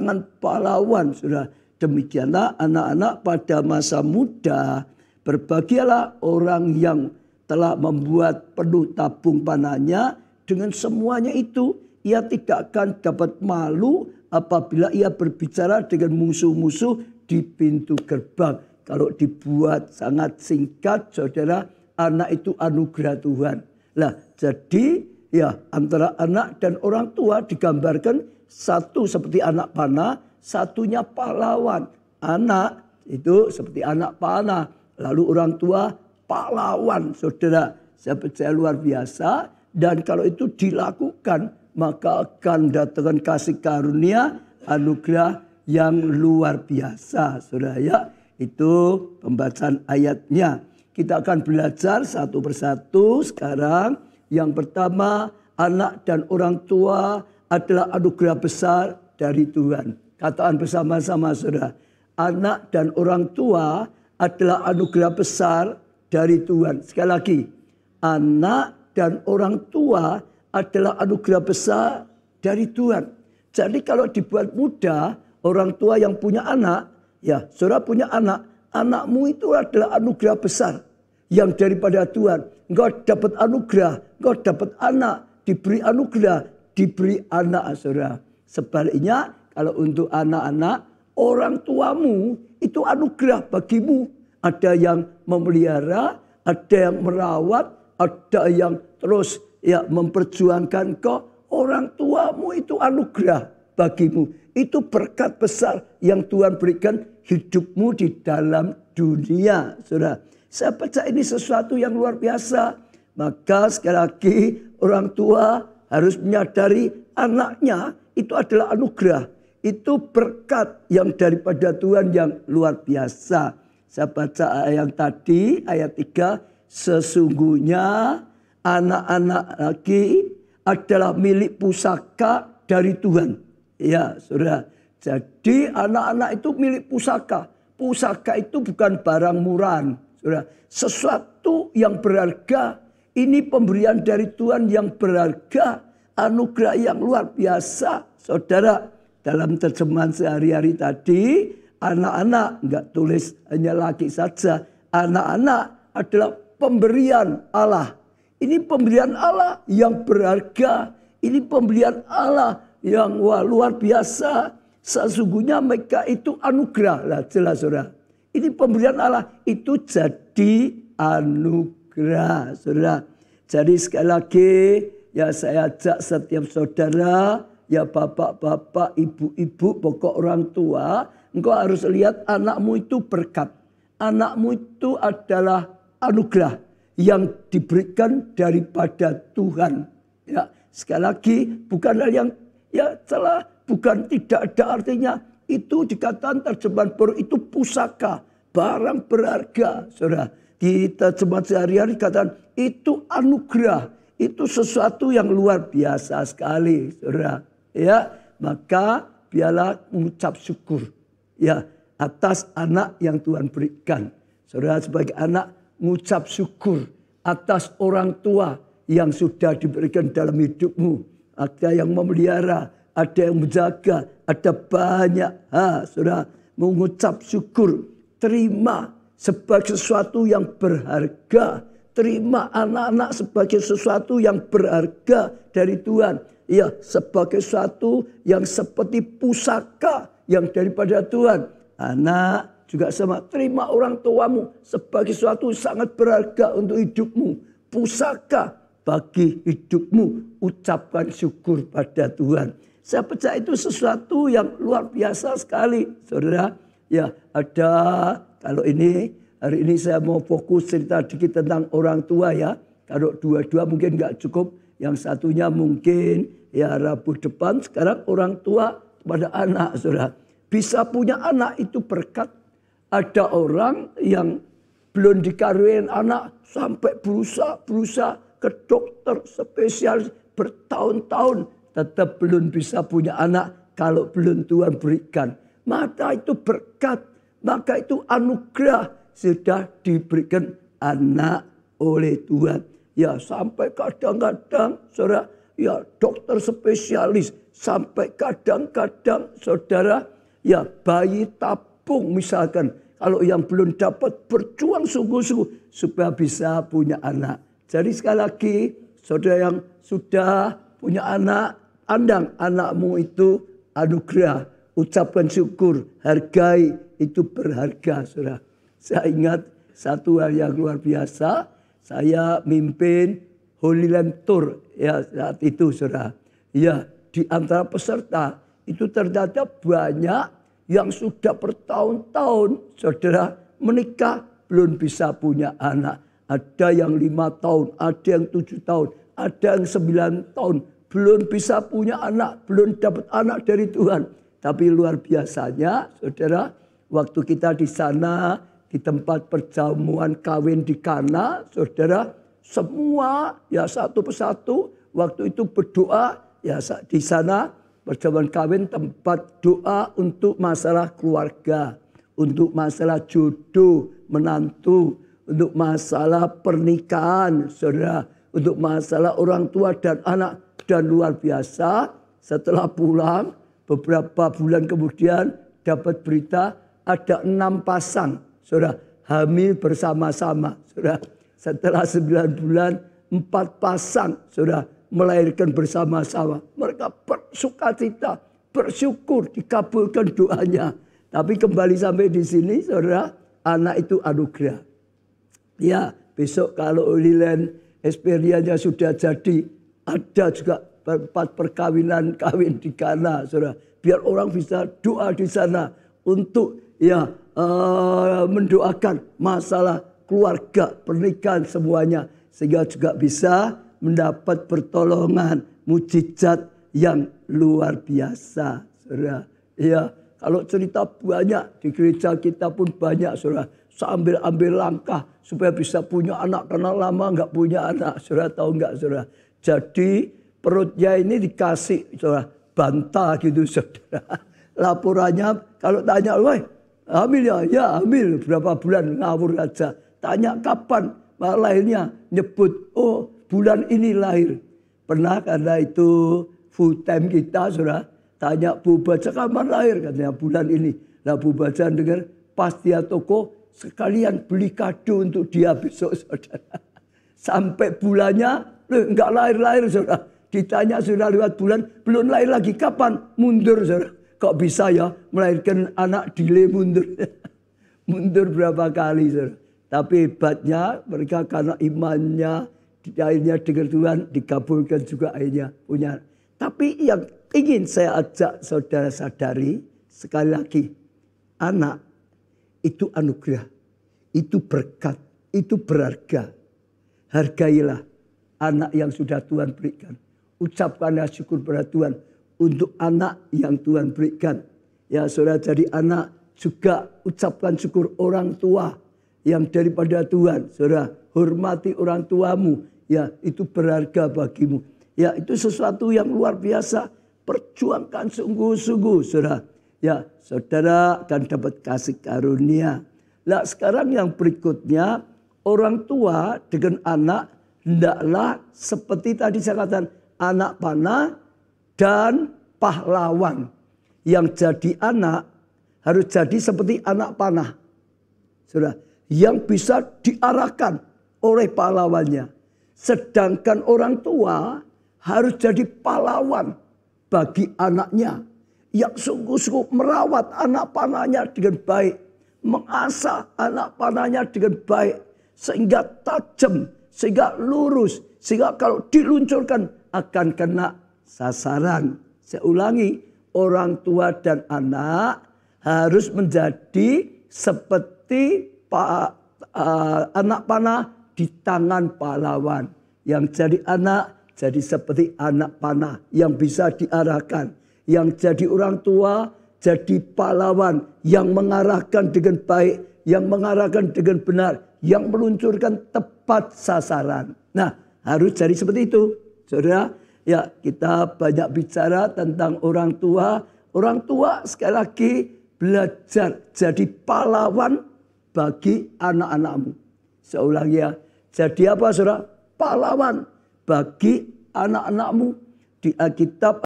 pasangan pahlawan, saudara. Demikianlah anak-anak pada masa muda, berbahagialah orang yang telah membuat penuh tabung panahnya. Dengan semuanya itu, ia tidak akan dapat malu apabila ia berbicara dengan musuh-musuh di pintu gerbang. Kalau dibuat sangat singkat, saudara, anak itu anugerah Tuhan. Lah, jadi ya antara anak dan orang tua digambarkan satu seperti anak panah, satunya pahlawan. Anak itu seperti anak panah, lalu orang tua pahlawan, saudara. Saya percaya luar biasa, dan kalau itu dilakukan maka akan datangkan kasih karunia, anugerah yang luar biasa, saudara ya. Itu pembacaan ayatnya. Kita akan belajar satu persatu sekarang. Yang pertama, anak dan orang tua adalah anugerah besar dari Tuhan. Katakan bersama-sama, saudara. Anak dan orang tua adalah anugerah besar dari Tuhan. Sekali lagi, anak dan orang tua adalah anugerah besar dari Tuhan. Jadi kalau dibuat mudah, orang tua yang punya anak, ya saudara punya anak, anakmu itu adalah anugerah besar yang daripada Tuhan. Engkau dapat anugerah, engkau dapat anak, diberi anugerah, diberi anak, saudara. Sebaliknya, kalau untuk anak-anak, orang tuamu itu anugerah bagimu. Ada yang memelihara, ada yang merawat, ada yang terus ya memperjuangkan kau. Orang tuamu itu anugerah bagimu. Itu berkat besar yang Tuhan berikan hidupmu di dalam dunia, saudara. Saya percaya ini sesuatu yang luar biasa. Maka sekali lagi orang tua harus menyadari anaknya itu adalah anugerah. Itu berkat yang daripada Tuhan yang luar biasa. Saya baca yang tadi ayat 3. Sesungguhnya anak-anak lagi adalah milik pusaka dari Tuhan. Ya saudara. Jadi anak-anak itu milik pusaka. Pusaka itu bukan barang murahan. Saudara. Sesuatu yang berharga. Ini pemberian dari Tuhan yang berharga. Anugerah yang luar biasa. Saudara, dalam terjemahan sehari-hari tadi, anak-anak, enggak tulis hanya laki saja. Anak-anak adalah pemberian Allah. Ini pemberian Allah yang berharga. Ini pemberian Allah yang luar biasa. Sesungguhnya mereka itu anugerah. Lah jelas saudara. Ini pemberian Allah itu jadi anugerah, saudara. Jadi sekali lagi ya saya ajak setiap saudara, ya bapak-bapak, ibu-ibu, pokok orang tua, engkau harus lihat anakmu itu berkat. Anakmu itu adalah anugerah yang diberikan daripada Tuhan. Ya, sekali lagi bukan hal yang ya salah, bukan tidak ada artinya. Itu dikatakan terjemahan baru itu pusaka, barang berharga, saudara. Di terjemahan sehari-hari dikatakan itu anugerah, itu sesuatu yang luar biasa sekali, saudara. Ya, maka biarlah mengucap syukur ya atas anak yang Tuhan berikan. Saudara sebagai anak mengucap syukur atas orang tua yang sudah diberikan dalam hidupmu. Ada yang memelihara, ada yang menjaga, ada banyak. Saudara mengucap syukur, terima sebagai sesuatu yang berharga. Terima anak-anak sebagai sesuatu yang berharga dari Tuhan. Ya, sebagai sesuatu yang seperti pusaka yang daripada Tuhan. Anak juga sama, terima orang tuamu sebagai sesuatu sangat berharga untuk hidupmu. Pusaka bagi hidupmu. Ucapkan syukur pada Tuhan. Saya percaya itu sesuatu yang luar biasa sekali, saudara. Ya, ada kalau ini hari ini saya mau fokus cerita dikit tentang orang tua ya. Kalau dua-dua mungkin nggak cukup, yang satunya mungkin ya Rabu depan. Sekarang orang tua kepada anak, saudara. Bisa punya anak itu berkat. Ada orang yang belum dikaruniai anak sampai berusaha ke dokter spesialis bertahun-tahun tetap belum bisa punya anak kalau belum Tuhan berikan. Maka itu berkat, maka itu anugerah sudah diberikan anak oleh Tuhan. Ya sampai kadang-kadang saudara ya dokter spesialis, sampai kadang-kadang saudara, ya bayi tabung misalkan. Kalau yang belum dapat berjuang sungguh-sungguh supaya bisa punya anak. Jadi sekali lagi, saudara yang sudah punya anak, pandang anakmu itu anugerah. Ucapkan syukur, hargai, itu berharga, saudara. Saya ingat satu hal yang luar biasa, saya mimpin Holy Land Tour ya saat itu, saudara. Ya, di antara peserta itu ternyata banyak yang sudah bertahun-tahun, saudara, menikah belum bisa punya anak. Ada yang 5 tahun, ada yang 7 tahun, ada yang 9 tahun. Belum bisa punya anak, belum dapat anak dari Tuhan. Tapi luar biasanya, saudara, waktu kita di sana, di tempat perjamuan kawin di Kana, saudara, semua ya satu persatu waktu itu berdoa, ya di sana perjamuan kawin tempat doa untuk masalah keluarga, untuk masalah jodoh, menantu, untuk masalah pernikahan, saudara, untuk masalah orang tua dan anak. Dan luar biasa, setelah pulang beberapa bulan kemudian dapat berita ada 6 pasang, saudara, hamil bersama-sama, saudara. Setelah 9 bulan 4 pasang, saudara, melahirkan bersama-sama. Mereka bersukacita, bersyukur dikabulkan doanya. Tapi kembali sampai di sini, saudara, anak itu anugerah. Ya, besok kalau Holy Land Experience-nya sudah jadi, ada juga tempat perkawinan kawin di Kana, saudara. Biar orang bisa doa di sana untuk ya mendoakan masalah keluarga, pernikahan semuanya. Sehingga juga bisa mendapat pertolongan, mujizat yang luar biasa, saudara. Ya, kalau cerita banyak di gereja kita pun banyak, saudara. Sambil ambil langkah supaya bisa punya anak karena lama nggak punya anak, saudara, tahu nggak, saudara? Jadi perutnya ini dikasih, saudara, bantah gitu, saudara. Laporannya kalau tanya, wah hamil ya, ya hamil berapa bulan, ngawur aja. Tanya kapan lahirnya, nyebut oh bulan ini lahir. Pernah karena itu full time kita, saudara, tanya Bu Baca kapan lahir, katanya bulan ini. Nah Bu Baca dengar pas dia toko, sekalian beli kado untuk dia besok, saudara. Sampai bulannya, enggak lahir-lahir, saudara. Ditanya sudah lewat bulan, belum lahir lagi. Kapan? Mundur, saudara. Kok bisa ya melahirkan anak delay mundur. Mundur berapa kali, saudara. Tapi hebatnya mereka karena imannya, akhirnya dengan Tuhan dikabulkan juga akhirnya punya. Tapi yang ingin saya ajak saudara sadari, sekali lagi, anak itu anugerah, itu berkat, itu berharga. Hargailah anak yang sudah Tuhan berikan. Ucapkanlah syukur pada Tuhan untuk anak yang Tuhan berikan. Ya saudara, jadi anak juga ucapkan syukur orang tua yang daripada Tuhan. Saudara, hormati orang tuamu. Ya, itu berharga bagimu. Ya, itu sesuatu yang luar biasa. Perjuangkan sungguh-sungguh, saudara. Ya, saudara akan dapat kasih karunia. Nah, sekarang yang berikutnya, orang tua dengan anak hendaklah seperti tadi saya katakan, anak panah dan pahlawan. Yang jadi anak harus jadi seperti anak panah, saudara, yang bisa diarahkan oleh pahlawannya. Sedangkan orang tua harus jadi pahlawan bagi anaknya, yang sungguh-sungguh merawat anak panahnya dengan baik, mengasah anak panahnya dengan baik, sehingga tajam, sehingga lurus, sehingga kalau diluncurkan akan kena sasaran. Saya ulangi, orang tua dan anak harus menjadi seperti anak panah di tangan pahlawan. Yang jadi anak jadi seperti anak panah yang bisa diarahkan. Yang jadi orang tua jadi pahlawan yang mengarahkan dengan baik, yang mengarahkan dengan benar, yang meluncurkan tepat sasaran. Nah, harus jadi seperti itu, saudara. Ya, kita banyak bicara tentang orang tua. Orang tua sekali lagi belajar jadi pahlawan bagi anak-anakmu. Saya ulangi ya, jadi apa, saudara? Pahlawan bagi anak-anakmu. di Alkitab